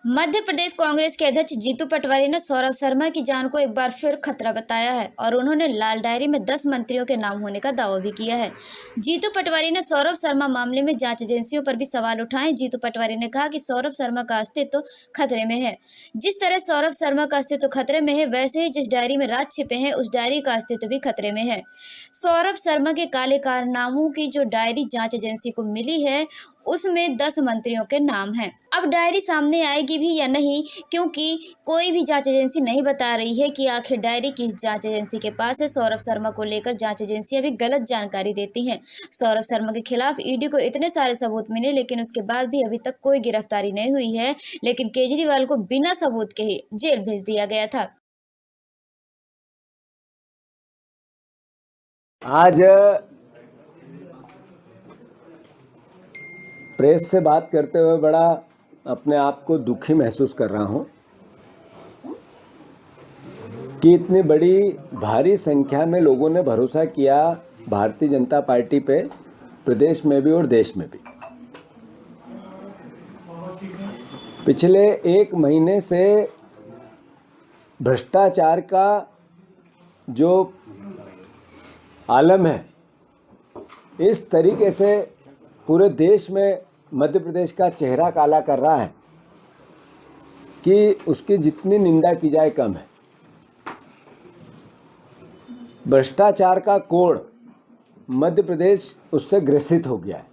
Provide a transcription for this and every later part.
मध्य प्रदेश कांग्रेस के अध्यक्ष जीतू पटवारी ने सौरभ शर्मा की जान को एक बार फिर खतरा बताया है और उन्होंने लाल डायरी में 10 मंत्रियों के नाम होने का दावा भी किया है। जीतू पटवारी ने सौरभ शर्मा मामले में जांच एजेंसियों पर भी सवाल उठाए। जीतू पटवारी ने कहा कि सौरभ शर्मा का अस्तित्व खतरे में है। जिस तरह सौरभ शर्मा का अस्तित्व खतरे में है, वैसे ही जिस डायरी में राज छिपे हैं, उस डायरी का अस्तित्व भी खतरे में है। सौरभ शर्मा के काले कारनामों की जो डायरी जांच एजेंसी को मिली है, उसमें 10 मंत्रियों के नाम हैं। अब डायरी सामने आएगी भी या नहीं, क्योंकि कोई भी जांच एजेंसी नहीं बता रही है कि आखिर डायरी किस जांच एजेंसी के पास है। सौरभ शर्मा को लेकर जांच एजेंसियां भी गलत जानकारी देती हैं। सौरभ शर्मा के खिलाफ ईडी को इतने सारे सबूत मिले, लेकिन उसके बाद भी अभी तक कोई गिरफ्तारी नहीं हुई है। लेकिन केजरीवाल को बिना सबूत के ही जेल भेज दिया गया था। आज प्रेस से बात करते हुए बड़ा अपने आप को दुखी महसूस कर रहा हूं कि इतनी बड़ी भारी संख्या में लोगों ने भरोसा किया भारतीय जनता पार्टी पे, प्रदेश में भी और देश में भी। पिछले 1 महीने से भ्रष्टाचार का जो आलम है, इस तरीके से पूरे देश में मध्य प्रदेश का चेहरा काला कर रहा है कि उसकी जितनी निंदा की जाए कम है। भ्रष्टाचार का कोढ़ मध्य प्रदेश उससे ग्रसित हो गया है।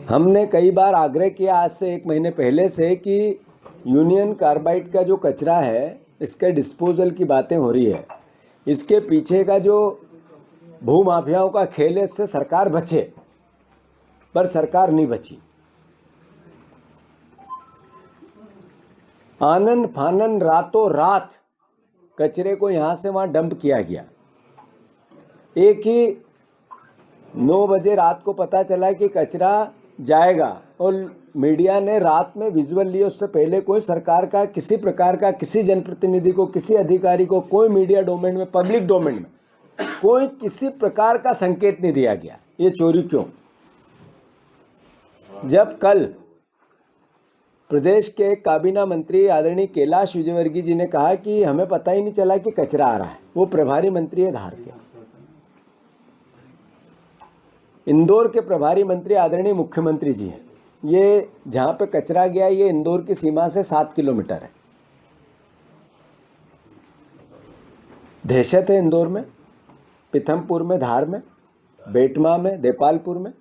हमने कई बार आग्रह किया आज से 1 महीने पहले से कि यूनियन कार्बाइड का जो कचरा है, इसके डिस्पोजल की बातें हो रही है। इसके पीछे का जो भूमाफियाओं का खेल है, इससे सरकार बचे, पर सरकार नहीं बची। आनन फानन रातों रात कचरे को यहां से वहां डंप किया गया। एक ही 9 बजे रात को पता चला कि कचरा जाएगा और मीडिया ने रात में विजुअल लिए। उससे पहले कोई सरकार का किसी प्रकार का किसी जनप्रतिनिधि को, किसी अधिकारी को, कोई मीडिया डोमेन में, पब्लिक डोमेन में कोई किसी प्रकार का संकेत नहीं दिया गया। ये चोरी क्यों? जब कल प्रदेश के काबीना मंत्री आदरणीय कैलाश विजयवर्गीय जी ने कहा कि हमें पता ही नहीं चला कि कचरा आ रहा है, वो प्रभारी मंत्री है धार के। इंदौर के प्रभारी मंत्री आदरणीय मुख्यमंत्री जी हैं। ये जहां पे कचरा गया, ये इंदौर की सीमा से 7 किलोमीटर है। दहशत है इंदौर में, पीथमपुर में, धार में, बेटमा में, देपालपुर में।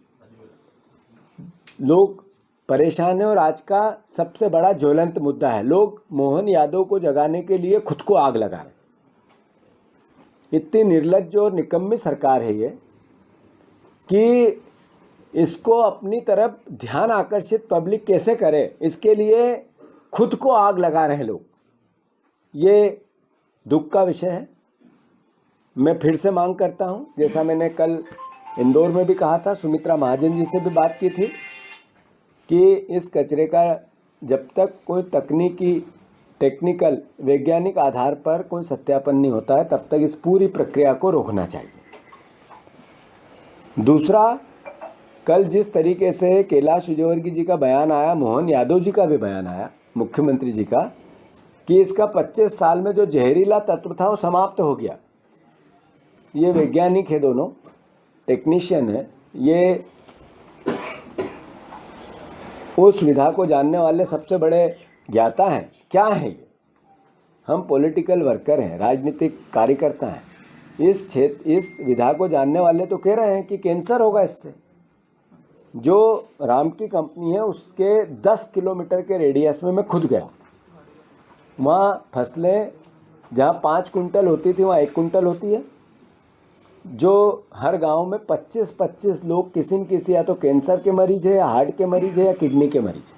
लोग परेशान हैं और आज का सबसे बड़ा ज्वलंत मुद्दा है, लोग मोहन यादव को जगाने के लिए खुद को आग लगा रहे हैं। इतनी निर्लज्ज और निकम्मी सरकार है ये कि इसको अपनी तरफ ध्यान आकर्षित पब्लिक कैसे करे, इसके लिए खुद को आग लगा रहे हैं लोग। ये दुख का विषय है। मैं फिर से मांग करता हूं, जैसा मैंने कल इंदौर में भी कहा था, सुमित्रा महाजन जी से भी बात की थी कि इस कचरे का जब तक कोई टेक्निकल वैज्ञानिक आधार पर कोई सत्यापन नहीं होता है, तब तक इस पूरी प्रक्रिया को रोकना चाहिए। दूसरा, कल जिस तरीके से कैलाश विजयवर्गीय जी का बयान आया, मोहन यादव जी का भी बयान आया, मुख्यमंत्री जी का, कि इसका 25 साल में जो जहरीला तत्व था वो समाप्त हो गया। ये वैज्ञानिक है, दोनों टेक्नीशियन है, ये उस विधा को जानने वाले सबसे बड़े ज्ञाता हैं। क्या है ये? हम पॉलिटिकल वर्कर हैं, राजनीतिक कार्यकर्ता हैं। इस विधा को जानने वाले तो कह रहे हैं कि कैंसर होगा इससे। जो राम की कंपनी है, उसके 10 किलोमीटर के रेडियस में मैं खुद गया। वहाँ फसलें जहाँ 5 कुंटल होती थी, वहाँ 1 कुंटल होती है। जो हर गांव में 25-25 लोग किसी न किसी या तो कैंसर के मरीज है, या हार्ट के मरीज है, या किडनी के मरीज है।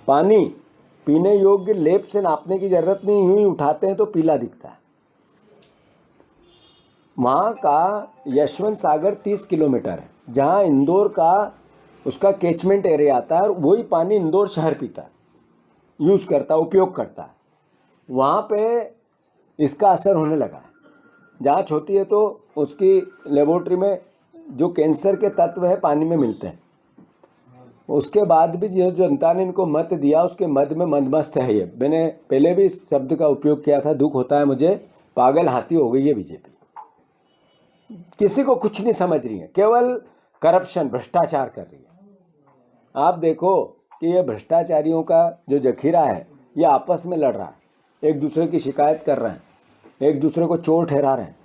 पानी पीने योग्य लेप से नापने की जरूरत नहीं, यूं ही उठाते हैं तो पीला दिखता है। वहाँ का यशवंत सागर 30 किलोमीटर है, जहाँ इंदौर का उसका कैचमेंट एरिया आता है, और वही पानी इंदौर शहर पीता है, यूज़ करता है, उपयोग करता है। वहाँ पे इसका असर होने लगा है। जांच होती है तो उसकी लेबोरेटरी में जो कैंसर के तत्व है पानी में मिलते हैं। उसके बाद भी जो जनता ने इनको मत दिया उसके मद में मंदमस्त है ये। मैंने पहले भी इस शब्द का उपयोग किया था, दुख होता है मुझे, पागल हाथी हो गई है बीजेपी। किसी को कुछ नहीं समझ रही है, केवल करप्शन, भ्रष्टाचार कर रही है। आप देखो कि ये भ्रष्टाचारियों का जो जखीरा है ये आपस में लड़ रहा है, एक दूसरे की शिकायत कर रहे हैं, एक दूसरे को चोर ठहरा रहे हैं।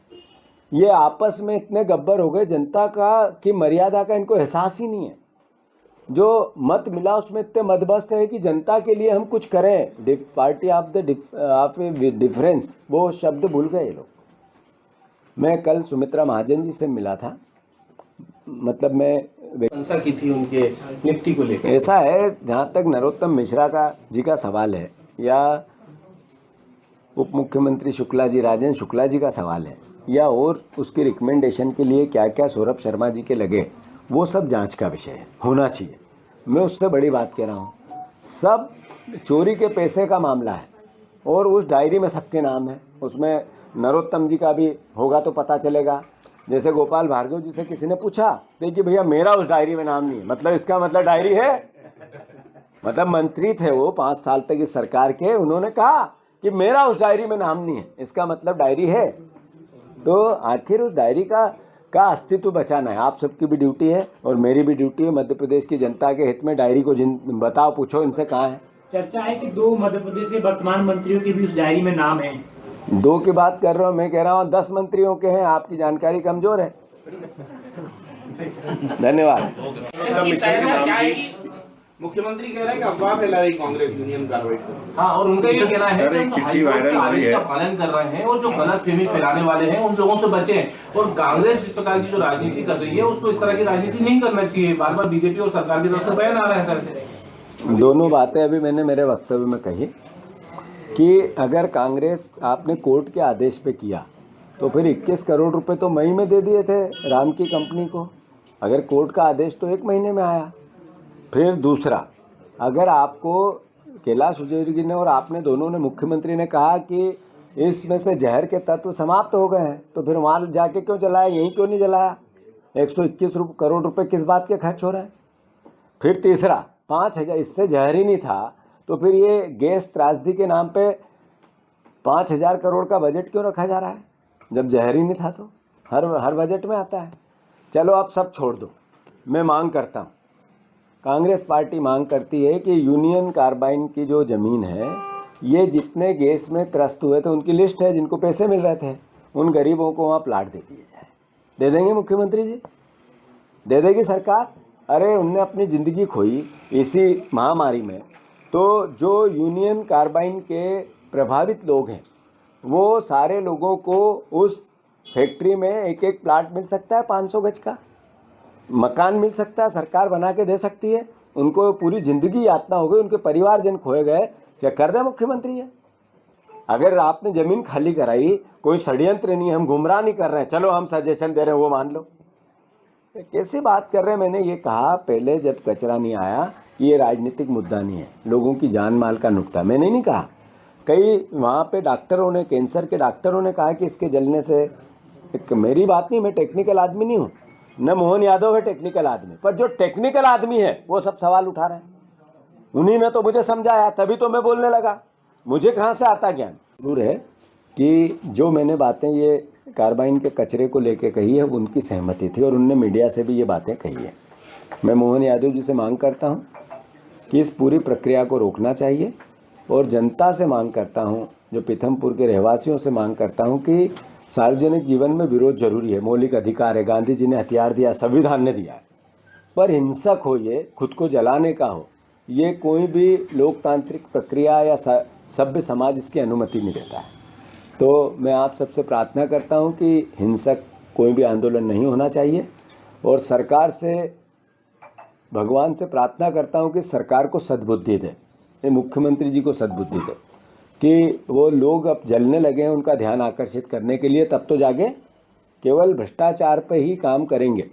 ये आपस में इतने गब्बर हो गए, जनता का की मर्यादा का इनको एहसास ही नहीं है। जो मत मिला उसमें इतने मदमस्त है कि जनता के लिए हम कुछ करें, पार्टी ऑफ द डिफरेंस, वो शब्द भूल गए लोग। मैं कल सुमित्रा महाजन जी से मिला था, मतलब मैं प्रशंसा की थी उनके नियुक्ति को लेकर। ऐसा है, जहाँ तक नरोत्तम मिश्रा का जी का सवाल है या उप मुख्यमंत्री शुक्ला जी, राजेंद्र शुक्ला जी का सवाल है, या और उसकी रिकमेंडेशन के लिए क्या क्या सौरभ शर्मा जी के लगे, वो सब जांच का विषय है, होना चाहिए। मैं उससे बड़ी बात कह रहा हूँ, सब चोरी के पैसे का मामला है और उस डायरी में सबके नाम है, उसमें नरोत्तम जी का भी होगा तो पता चलेगा। जैसे गोपाल भार्गव जी से किसी ने पूछा तो कि भैया मेरा उस डायरी में नाम नहीं है, मतलब इसका मतलब डायरी है, मतलब मंत्री थे वो 5 साल तक इस सरकार के, उन्होंने कहा कि मेरा उस डायरी में नाम नहीं है, इसका मतलब डायरी है। तो आखिर उस डायरी का अस्तित्व बचाना है, आप सबकी भी ड्यूटी है और मेरी भी ड्यूटी है। मध्य प्रदेश की जनता के हित में डायरी को बताओ, पूछो इनसे कहाँ है। चर्चा है कि 2 मध्य प्रदेश के वर्तमान मंत्रियों के भी उस डायरी में नाम है। 2 की बात कर रहा हूँ, मैं कह रहा हूँ 10 मंत्रियों के हैं, आपकी जानकारी कमजोर है। धन्यवाद। मुख्यमंत्री कह रहे हैं कि अफवाह फैला रही कांग्रेस यूनियन कार्बाइड को। हाँ, और उनका ये कहना है कि हम हाईकोर्ट के आदेश का पालन कर रहे हैं और जो गलत फहमी फैलाने वाले हैं उन लोगों से बचें। और कांग्रेस जिस प्रकार की जो राजनीति कर रही है उसको इस तरह की राजनीति नहीं करना चाहिए। बार बार बीजेपी और सरकार की तरफ से बयान आ रहा है सर। दोनों बातें अभी मैंने मेरे वक्तव्य में कही कि अगर कांग्रेस आपने कोर्ट के आदेश पे किया तो फिर 21 करोड़ रुपए तो मई में दे दिए थे राम की कंपनी को, अगर कोर्ट का आदेश तो 1 महीने में आया। फिर दूसरा, अगर आपको कैलाश विजयवर्गीय ने और आपने दोनों ने, मुख्यमंत्री ने कहा कि इसमें से जहर के तत्व समाप्त हो गए हैं, तो फिर वहाँ जाके क्यों जलाया, यहीं क्यों नहीं जलाया? 121 करोड़ रुपए किस बात के खर्च हो रहे हैं? फिर तीसरा, 5,000, इससे जहर ही नहीं था तो फिर ये गैस त्रासदी के नाम पे 5,000 करोड़ का बजट क्यों रखा जा रहा है, जब जहर ही नहीं था? तो हर बजट में आता है। चलो आप सब छोड़ दो, मैं मांग करता हूँ, कांग्रेस पार्टी मांग करती है कि यूनियन कार्बाइन की जो ज़मीन है, ये जितने गैस में त्रस्त हुए थे उनकी लिस्ट है, जिनको पैसे मिल रहे थे, उन गरीबों को वहाँ प्लाट दे दिए जाए। दे देंगे मुख्यमंत्री जी? दे देगी सरकार? अरे उनने अपनी ज़िंदगी खोई इसी महामारी में, तो जो यूनियन कार्बाइन के प्रभावित लोग हैं वो सारे लोगों को उस फैक्ट्री में एक एक प्लाट मिल सकता है, 500 गज का मकान मिल सकता है, सरकार बना के दे सकती है। उनको पूरी ज़िंदगी यातना हो गई, उनके परिवारजन खोए गए, चेक कर दे मुख्यमंत्री है। अगर आपने ज़मीन खाली कराई, कोई षड्यंत्र नहीं, हम गुमराह नहीं कर रहे हैं, चलो हम सजेशन दे रहे हैं वो मान लो, कैसे बात कर रहे हैं? मैंने ये कहा पहले जब कचरा नहीं आया, ये राजनीतिक मुद्दा नहीं है, लोगों की जान माल का नुकता। मैंने नहीं कहा, कई वहाँ पे डॉक्टरों ने, कैंसर के डॉक्टरों ने कहा कि इसके जलने से, मेरी बात नहीं, मैं टेक्निकल आदमी नहीं हूँ, न मोहन यादव है टेक्निकल आदमी, पर जो टेक्निकल आदमी है वो सब सवाल उठा रहे हैं। उन्हीं ने तो मुझे समझाया, तभी तो मैं बोलने लगा, मुझे कहाँ से आता ज्ञान। जरूर है कि जो मैंने बातें ये कार्बाइन के कचरे को लेके कही है, उनकी सहमति थी और उनने मीडिया से भी ये बातें कही है। मैं मोहन यादव जी से मांग करता हूँ कि इस पूरी प्रक्रिया को रोकना चाहिए और जनता से मांग करता हूँ, जो पीथमपुर के रहवासियों से मांग करता हूँ कि सार्वजनिक जीवन में विरोध जरूरी है, मौलिक अधिकार है, गांधी जी ने हथियार दिया, संविधान ने दिया है, पर हिंसक हो, ये खुद को जलाने का हो, ये कोई भी लोकतांत्रिक प्रक्रिया या सभ्य समाज इसकी अनुमति नहीं देता है। तो मैं आप सबसे प्रार्थना करता हूं कि हिंसक कोई भी आंदोलन नहीं होना चाहिए और सरकार से, भगवान से प्रार्थना करता हूं कि सरकार को सद्बुद्धि दे, मुख्यमंत्री जी को सद्बुद्धि दे कि वो लोग अब जलने लगे हैं, उनका ध्यान आकर्षित करने के लिए तब तो जागे, केवल भ्रष्टाचार पे ही काम करेंगे।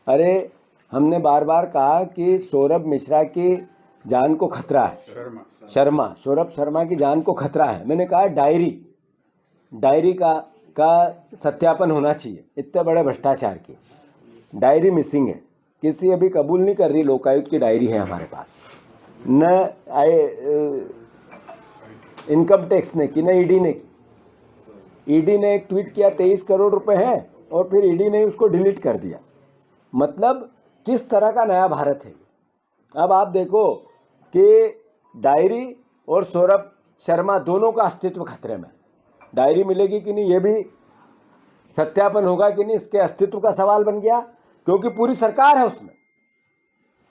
अरे हमने बार बार कहा कि सौरभ मिश्रा की जान को खतरा है, सौरभ शर्मा की जान को खतरा है। मैंने कहा डायरी का सत्यापन होना चाहिए, इतने बड़े भ्रष्टाचार की डायरी मिसिंग है, किसी अभी कबूल नहीं कर रही, लोकायुक्त की डायरी है हमारे पास, न आए इनकम टैक्स ने की, न ईडी ने की। ईडी ने एक ट्वीट किया 23 करोड़ रुपए हैं और फिर ईडी ने उसको डिलीट कर दिया। मतलब किस तरह का नया भारत है। अब आप देखो कि डायरी और सौरभ शर्मा दोनों का अस्तित्व खतरे में। डायरी मिलेगी कि नहीं ये भी सत्यापन होगा कि नहीं, इसके अस्तित्व का सवाल बन गया, क्योंकि पूरी सरकार है उसमें।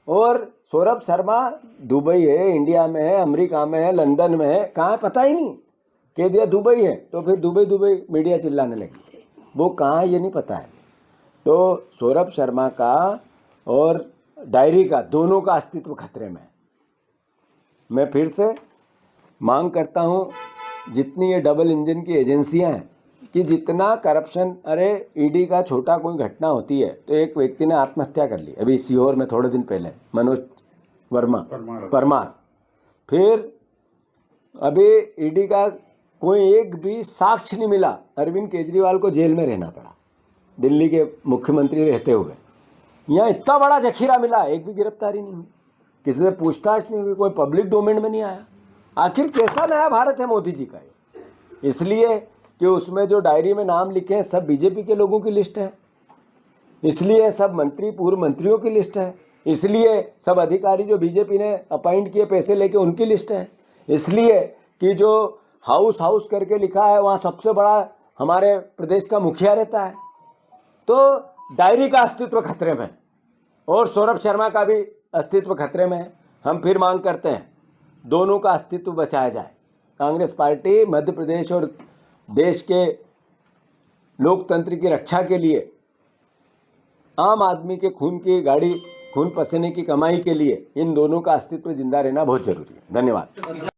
और सौरभ शर्मा दुबई है, इंडिया में है, अमेरिका में है, लंदन में है, कहाँ है पता ही नहीं। कह दिया दुबई है तो फिर दुबई मीडिया चिल्लाने लगी, वो कहाँ है ये नहीं पता है। तो सौरभ शर्मा का और डायरी का दोनों का अस्तित्व खतरे में है। मैं फिर से मांग करता हूँ, जितनी ये डबल इंजन की एजेंसियां हैं, कि जितना करप्शन, अरे ईडी का छोटा कोई घटना होती है तो एक व्यक्ति ने आत्महत्या कर ली अभी सीहोर में थोड़े दिन पहले, मनोज परमार। फिर अभी ईडी का कोई एक भी साक्ष्य नहीं मिला, अरविंद केजरीवाल को जेल में रहना पड़ा दिल्ली के मुख्यमंत्री रहते हुए। यहाँ इतना बड़ा जखीरा मिला, एक भी गिरफ्तारी नहीं हुई, किसी से पूछताछ नहीं हुई, कोई पब्लिक डोमेन में नहीं आया। आखिर कैसा नया भारत है मोदी जी का ये? इसलिए कि उसमें जो डायरी में नाम लिखे हैं सब बीजेपी के लोगों की लिस्ट है, इसलिए सब मंत्री पूर्व मंत्रियों की लिस्ट है, इसलिए सब अधिकारी जो बीजेपी ने अपॉइंट किए पैसे लेके उनकी लिस्ट है, इसलिए कि जो हाउस करके लिखा है वहाँ सबसे बड़ा हमारे प्रदेश का मुखिया रहता है। तो डायरी का अस्तित्व खतरे में है और सौरभ शर्मा का भी अस्तित्व खतरे में है। हम फिर मांग करते हैं दोनों का अस्तित्व बचाया जाए। कांग्रेस पार्टी मध्य प्रदेश और देश के लोकतंत्र की रक्षा के लिए, आम आदमी के खून की गाड़ी, खून पसीने की कमाई के लिए इन दोनों का अस्तित्व जिंदा रहना बहुत जरूरी है। धन्यवाद।